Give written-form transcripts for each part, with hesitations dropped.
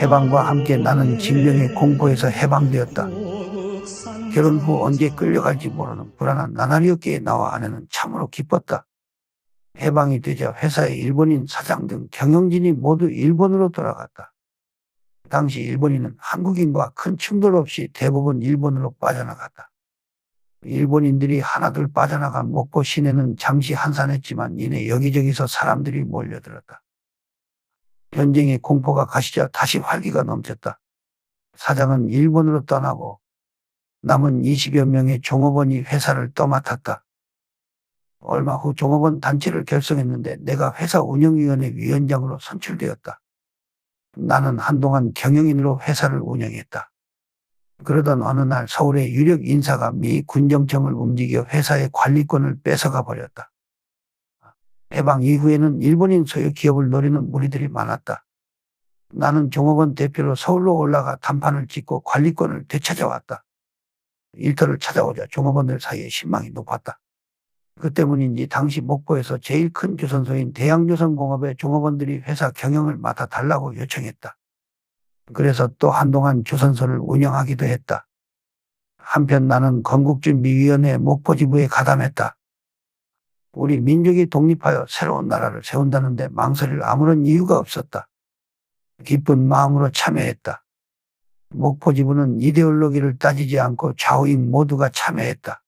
해방과 함께 나는 징병의 공포에서 해방되었다. 결혼 후 언제 끌려갈지 모르는 불안한 나날이 어깨에 나와 아내는 참으로 기뻤다. 해방이 되자 회사의 일본인 사장 등 경영진이 모두 일본으로 돌아갔다. 당시 일본인은 한국인과 큰 충돌 없이 대부분 일본으로 빠져나갔다. 일본인들이 하나둘 빠져나간 목포 시내는 잠시 한산했지만 이내 여기저기서 사람들이 몰려들었다. 전쟁의 공포가 가시자 다시 활기가 넘쳤다. 사장은 일본으로 떠나고 남은 20여 명의 종업원이 회사를 떠맡았다. 얼마 후 종업원 단체를 결성했는데 내가 회사 운영위원회 위원장으로 선출되었다. 나는 한동안 경영인으로 회사를 운영했다. 그러던 어느 날 서울의 유력 인사가 미 군정청을 움직여 회사의 관리권을 뺏어가 버렸다. 해방 이후에는 일본인 소유 기업을 노리는 무리들이 많았다. 나는 종업원 대표로 서울로 올라가 단판을 짓고 관리권을 되찾아왔다. 일터를 찾아오자 종업원들 사이에 신망이 높았다. 그 때문인지 당시 목포에서 제일 큰 조선소인 대양조선공업의 종업원들이 회사 경영을 맡아달라고 요청했다. 그래서 또 한동안 조선소를 운영하기도 했다. 한편 나는 건국준비위원회 목포지부에 가담했다. 우리 민족이 독립하여 새로운 나라를 세운다는데 망설일 아무런 이유가 없었다. 기쁜 마음으로 참여했다. 목포지부는 이데올로기를 따지지 않고 좌우익 모두가 참여했다.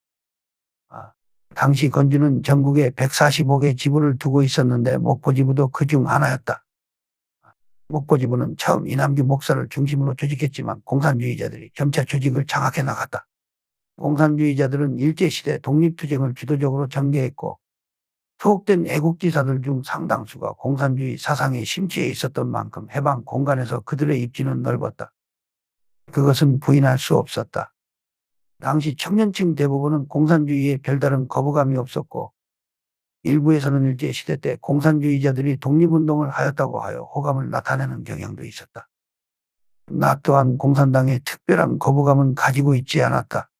당시 건주는 전국에 145개 지부를 두고 있었는데 목포지부도 그중 하나였다. 목포지부는 처음 이남규 목사를 중심으로 조직했지만 공산주의자들이 점차 조직을 장악해 나갔다. 공산주의자들은 일제시대 독립투쟁을 주도적으로 전개했고 투옥된 애국지사들 중 상당수가 공산주의 사상에 심취해 있었던 만큼 해방 공간에서 그들의 입지는 넓었다. 그것은 부인할 수 없었다. 당시 청년층 대부분은 공산주의에 별다른 거부감이 없었고 일부에서는 일제시대 때 공산주의자들이 독립운동을 하였다고 하여 호감을 나타내는 경향도 있었다. 나 또한 공산당에 특별한 거부감은 가지고 있지 않았다.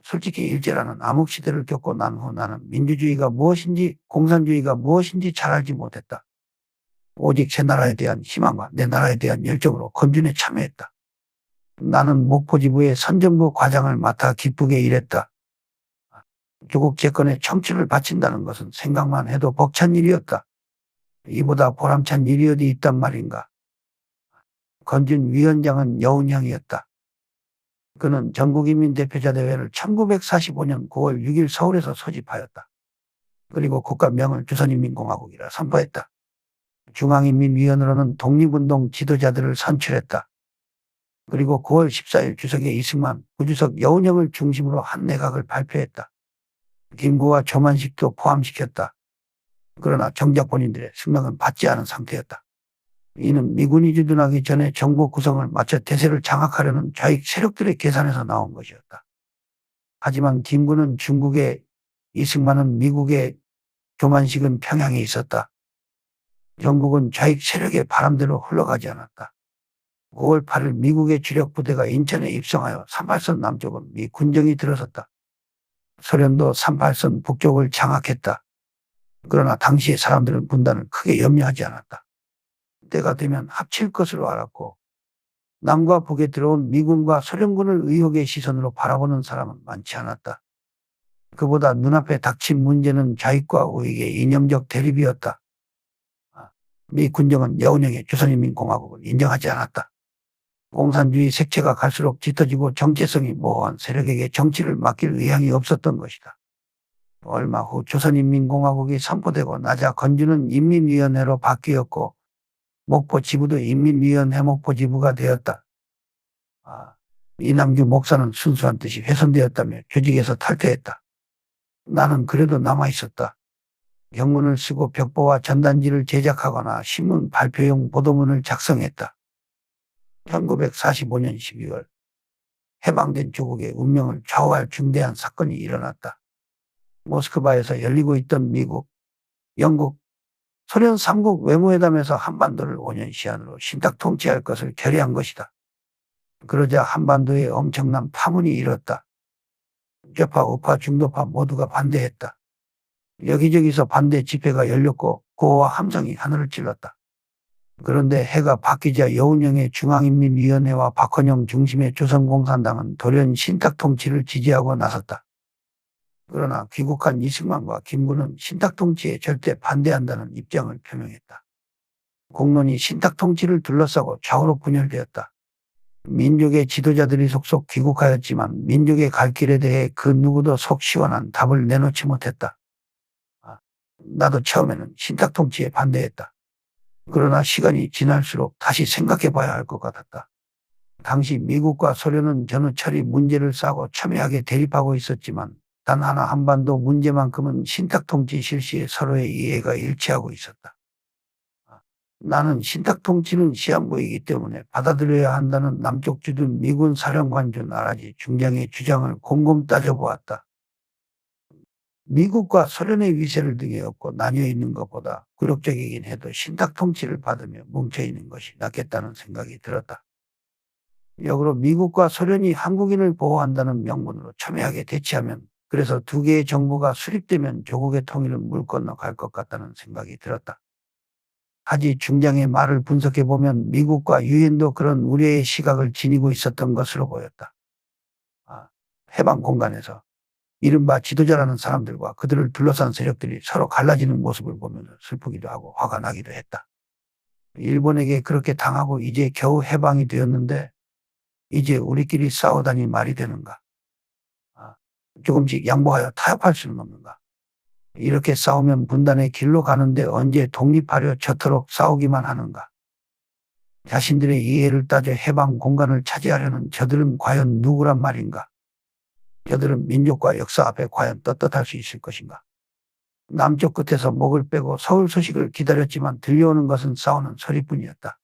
솔직히 일제라는 암흑시대를 겪고 난 후 나는 민주주의가 무엇인지 공산주의가 무엇인지 잘 알지 못했다. 오직 제 나라에 대한 희망과 내 나라에 대한 열정으로 건준에 참여했다. 나는 목포지부의 선정부 과장을 맡아 기쁘게 일했다. 조국 재건에 청춘을 바친다는 것은 생각만 해도 벅찬 일이었다. 이보다 보람찬 일이 어디 있단 말인가. 건준 위원장은 여운형이었다. 그는 전국인민대표자대회를 1945년 9월 6일 서울에서 소집하였다. 그리고 국가명을 조선인민공화국이라 선포했다. 중앙인민위원으로는 독립운동 지도자들을 선출했다. 그리고 9월 14일 주석의 이승만, 구주석, 여운형을 중심으로 한 내각을 발표했다. 김구와 조만식도 포함시켰다. 그러나 정작 본인들의 승낙은 받지 않은 상태였다. 이는 미군이 주둔하기 전에 정부 구성을 마쳐 대세를 장악하려는 좌익 세력들의 계산에서 나온 것이었다. 하지만 김구는 중국에, 이승만은 미국에, 조만식은 평양에 있었다. 전국은 좌익 세력의 바람대로 흘러가지 않았다. 5월 8일 미국의 주력 부대가 인천에 입성하여 38선 남쪽은 미 군정이 들어섰다. 소련도 38선 북쪽을 장악했다. 그러나 당시의 사람들은 분단을 크게 염려하지 않았다. 때가 되면 합칠 것으로 알았고 남과 북에 들어온 미군과 소련군을 의혹의 시선으로 바라보는 사람은 많지 않았다. 그보다 눈앞에 닥친 문제는 좌익과 우익의 이념적 대립이었다. 미 군정은 여운형의 조선인민공화국을 인정하지 않았다. 공산주의 색채가 갈수록 짙어지고 정체성이 모호한 세력에게 정치를 맡길 의향이 없었던 것이다. 얼마 후 조선인민공화국이 선포되고 나자 건주는 인민위원회로 바뀌었고 목포 지부도 인민위원회 목포 지부가 되었다. 이남규 목사는 순수한 뜻이 훼손되었다며 조직에서 탈퇴했다. 나는 그래도 남아있었다. 경문을 쓰고 벽보와 전단지를 제작하거나 신문 발표용 보도문을 작성했다. 1945년 12월 해방된 조국의 운명을 좌우할 중대한 사건이 일어났다. 모스크바에서 열리고 있던 미국, 영국, 소련 3국 외무회담에서 한반도를 5년 시한으로 신탁 통치할 것을 결의한 것이다. 그러자 한반도에 엄청난 파문이 일었다. 좌파, 우파, 중도파 모두가 반대했다. 여기저기서 반대 집회가 열렸고 구호와 함성이 하늘을 찔렀다. 그런데 해가 바뀌자 여운형의 중앙인민위원회와 박헌영 중심의 조선공산당은 돌연 신탁통치를 지지하고 나섰다. 그러나 귀국한 이승만과 김구는 신탁통치에 절대 반대한다는 입장을 표명했다. 공론이 신탁통치를 둘러싸고 좌우로 분열되었다. 민족의 지도자들이 속속 귀국하였지만 민족의 갈 길에 대해 그 누구도 속 시원한 답을 내놓지 못했다. 나도 처음에는 신탁통치에 반대했다. 그러나 시간이 지날수록 다시 생각해 봐야 할 것 같았다. 당시 미국과 소련은 전우철이 문제를 싸고 첨예하게 대립하고 있었지만 단 하나 한반도 문제만큼은 신탁통치 실시에 서로의 이해가 일치하고 있었다. 나는 신탁통치는 시한부이기 때문에 받아들여야 한다는 남쪽 주둔 미군 사령관 준 아라지 중장의 주장을 곰곰 따져보았다. 미국과 소련의 위세를 등에 업고 나뉘어 있는 것보다 굴욕적이긴 해도 신탁통치를 받으며 뭉쳐있는 것이 낫겠다는 생각이 들었다. 역으로 미국과 소련이 한국인을 보호한다는 명분으로 첨예하게 대치하면 그래서 두 개의 정부가 수립되면 조국의 통일은 물 건너갈 것 같다는 생각이 들었다. 하지 중장의 말을 분석해보면 미국과 유엔도 그런 우려의 시각을 지니고 있었던 것으로 보였다. 해방 공간에서 이른바 지도자라는 사람들과 그들을 둘러싼 세력들이 서로 갈라지는 모습을 보면서 슬프기도 하고 화가 나기도 했다. 일본에게 그렇게 당하고 이제 겨우 해방이 되었는데 이제 우리끼리 싸우다니 말이 되는가? 조금씩 양보하여 타협할 수는 없는가? 이렇게 싸우면 분단의 길로 가는데 언제 독립하려 저토록 싸우기만 하는가? 자신들의 이해를 따져 해방 공간을 차지하려는 저들은 과연 누구란 말인가? 저들은 민족과 역사 앞에 과연 떳떳할 수 있을 것인가? 남쪽 끝에서 목을 빼고 서울 소식을 기다렸지만 들려오는 것은 싸우는 소리뿐이었다.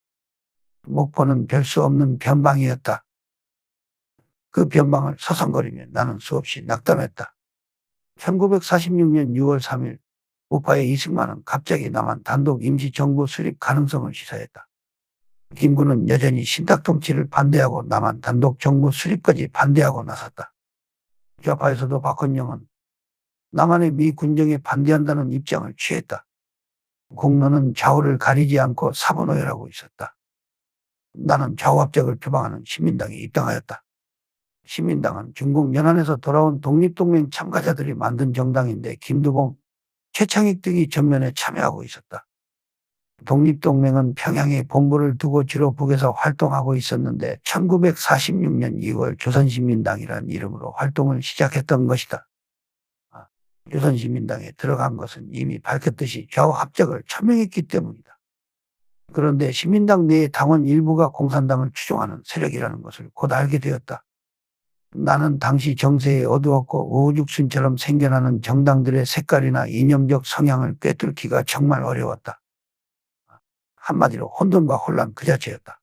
목포는 별 수 없는 변방이었다. 그 변방을 서성거리며 나는 수없이 낙담했다. 1946년 6월 3일 우파의 이승만은 갑자기 남한 단독 임시정부 수립 가능성을 시사했다. 김구는 여전히 신탁통치를 반대하고 남한 단독 정부 수립까지 반대하고 나섰다. 좌파에서도 박헌영은 남한의 미 군정에 반대한다는 입장을 취했다. 공론은 좌우를 가리지 않고 사분오열하고 있었다. 나는 좌우합작을 표방하는 신민당에 입당하였다. 신민당은 중국 연안에서 돌아온 독립동맹 참가자들이 만든 정당인데 김두봉, 최창익 등이 전면에 참여하고 있었다. 독립동맹은 평양에 본부를 두고 주로 북에서 활동하고 있었는데 1946년 2월 조선신민당이라는 이름으로 활동을 시작했던 것이다. 조선신민당에 들어간 것은 이미 밝혔듯이 좌우합작을 천명했기 때문이다. 그런데 신민당 내의 당원 일부가 공산당을 추종하는 세력이라는 것을 곧 알게 되었다. 나는 당시 정세에 어두웠고 우후죽순처럼 생겨나는 정당들의 색깔이나 이념적 성향을 꿰뚫기가 정말 어려웠다. 한마디로 혼돈과 혼란 그 자체였다.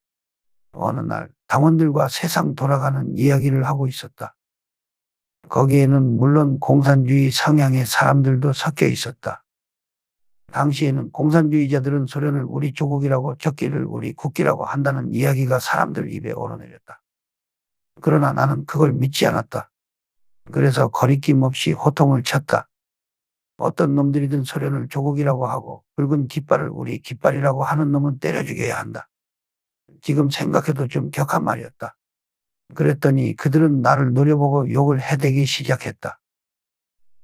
어느 날 당원들과 세상 돌아가는 이야기를 하고 있었다. 거기에는 물론 공산주의 성향의 사람들도 섞여 있었다. 당시에는 공산주의자들은 소련을 우리 조국이라고 적기를 우리 국기라고 한다는 이야기가 사람들 입에 오르내렸다. 그러나 나는 그걸 믿지 않았다. 그래서 거리낌 없이 호통을 쳤다. 어떤 놈들이든 소련을 조국이라고 하고 붉은 깃발을 우리 깃발이라고 하는 놈은 때려 죽여야 한다. 지금 생각해도 좀 격한 말이었다. 그랬더니 그들은 나를 노려보고 욕을 해대기 시작했다.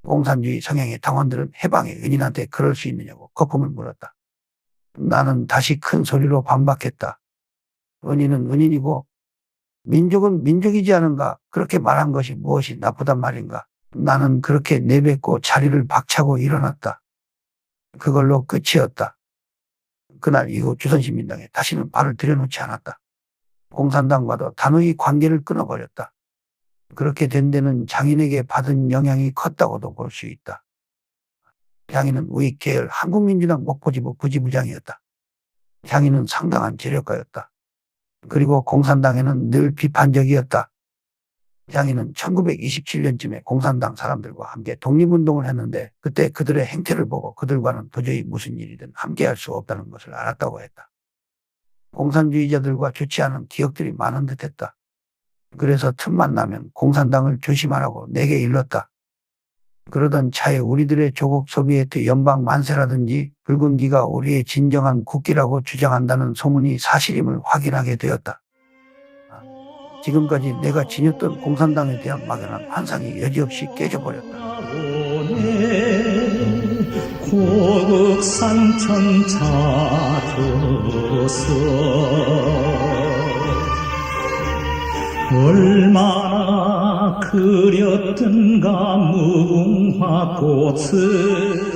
공산주의 성향의 당원들은 해방의 은인한테 그럴 수 있느냐고 거품을 물었다. 나는 다시 큰 소리로 반박했다. 은인은 은인이고 민족은 민족이지 않은가? 그렇게 말한 것이 무엇이 나쁘단 말인가? 나는 그렇게 내뱉고 자리를 박차고 일어났다. 그걸로 끝이었다. 그날 이후 조선신민당에 다시는 발을 들여놓지 않았다. 공산당과도 단호히 관계를 끊어버렸다. 그렇게 된 데는 장인에게 받은 영향이 컸다고도 볼 수 있다. 장인은 우익 계열 한국민주당 목포지부 부지부장이었다. 장인은 상당한 재력가였다. 그리고 공산당에는 늘 비판적이었다. 장인은 1927년쯤에 공산당 사람들과 함께 독립운동을 했는데 그때 그들의 행태를 보고 그들과는 도저히 무슨 일이든 함께할 수 없다는 것을 알았다고 했다. 공산주의자들과 좋지 않은 기억들이 많은 듯했다. 그래서 틈만 나면 공산당을 조심하라고 내게 일렀다. 그러던 차에 우리들의 조국 소비에트 연방 만세라든지 붉은 기가 우리의 진정한 국기라고 주장한다는 소문이 사실임을 확인하게 되었다. 지금까지 내가 지녔던 공산당에 대한 막연한 환상이 여지없이 깨져버렸다. 고국산천 찾아서 얼마나 그렸던가 무궁화 꽃을